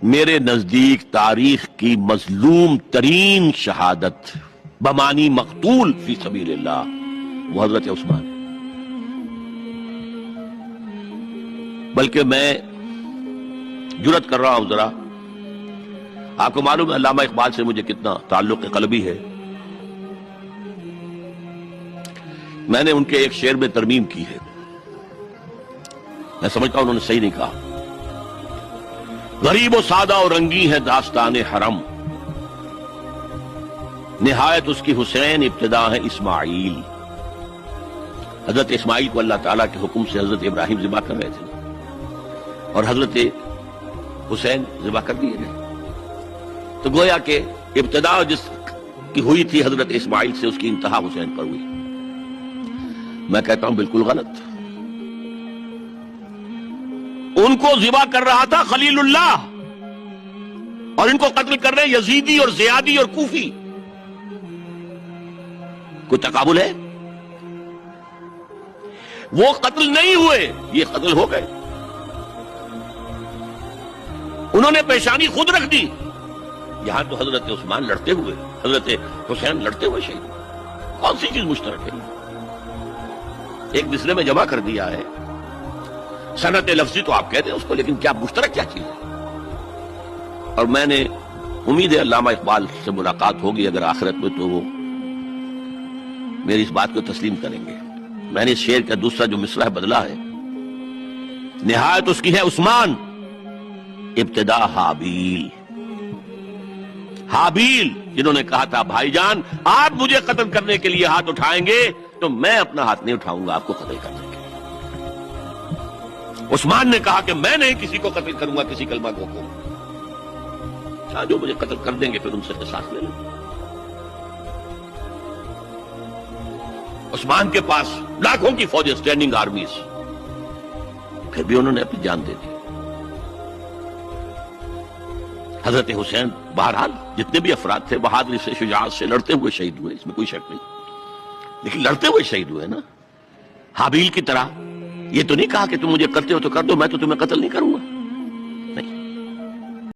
میرے نزدیک تاریخ کی مظلوم ترین شہادت بمانی مقتول فی سبیل اللہ وہ حضرت عثمان ہے۔ بلکہ میں جرات کر رہا ہوں ذرا، آپ کو معلوم ہے علامہ اقبال سے مجھے کتنا تعلق قلبی ہے۔ میں نے ان کے ایک شعر میں ترمیم کی ہے، میں سمجھتا ہوں انہوں نے صحیح نہیں کہا۔ غریب و سادہ اور رنگی ہے داستان حرم، نہایت اس کی حسین ابتدا ہے اسماعیل۔ حضرت اسماعیل کو اللہ تعالیٰ کے حکم سے حضرت ابراہیم ذبح کر رہے تھے اور حضرت حسین ذبح کر دیے گئے، تو گویا کہ ابتدا جس کی ہوئی تھی حضرت اسماعیل سے، اس کی انتہا حسین پر ہوئی۔ میں کہتا ہوں بالکل غلط۔ ان کو ذبح کر رہا تھا خلیل اللہ، اور ان کو قتل کر رہے یزیدی اور زیادی اور کوفی۔ کوئی تقابل ہے؟ وہ قتل نہیں ہوئے، یہ قتل ہو گئے۔ انہوں نے پیشانی خود رکھ دی۔ یہاں تو حضرت عثمان لڑتے ہوئے، حضرت حسین لڑتے ہوئے شہید۔ کون سی چیز مشترک ہے؟ ایک دوسرے میں جمع کر دیا ہے، صنعت لفظی تو آپ کہتے ہیں اس کو، لیکن کیا مشترک کیا چیز ہے؟ اور میں نے امید ہے علامہ اقبال سے ملاقات ہوگی اگر آخرت میں، تو وہ میری اس بات کو تسلیم کریں گے۔ میں نے اس شعر کا دوسرا جو مصرع ہے بدلا ہے، نہایت اس کی ہے عثمان ابتدا حابیل۔ حابیل جنہوں نے کہا تھا بھائی جان آپ مجھے قتل کرنے کے لیے ہاتھ اٹھائیں گے تو میں اپنا ہاتھ نہیں اٹھاؤں گا آپ کو قتل کرنے کے لیے۔ عثمان نے کہا کہ میں نہیں کسی کو قتل کروں گا، کسی کلمہ گو کو، جو مجھے قتل کر دیں گے پھر ان سے قصاص لے لیں۔ عثمان کے پاس لاکھوں کی فوجیں، اسٹینڈنگ آرمیز، پھر بھی انہوں نے اپنی جان دے دی۔ حضرت حسین بہرحال جتنے بھی افراد تھے بہادری سے، شجاعت سے لڑتے ہوئے شہید ہوئے، اس میں کوئی شک نہیں، لیکن لڑتے ہوئے شہید ہوئے نا، حابیل کی طرح۔ یہ تو نہیں کہا کہ تم مجھے کرتے ہو تو کر دو، میں تو تمہیں قتل نہیں کروں گا۔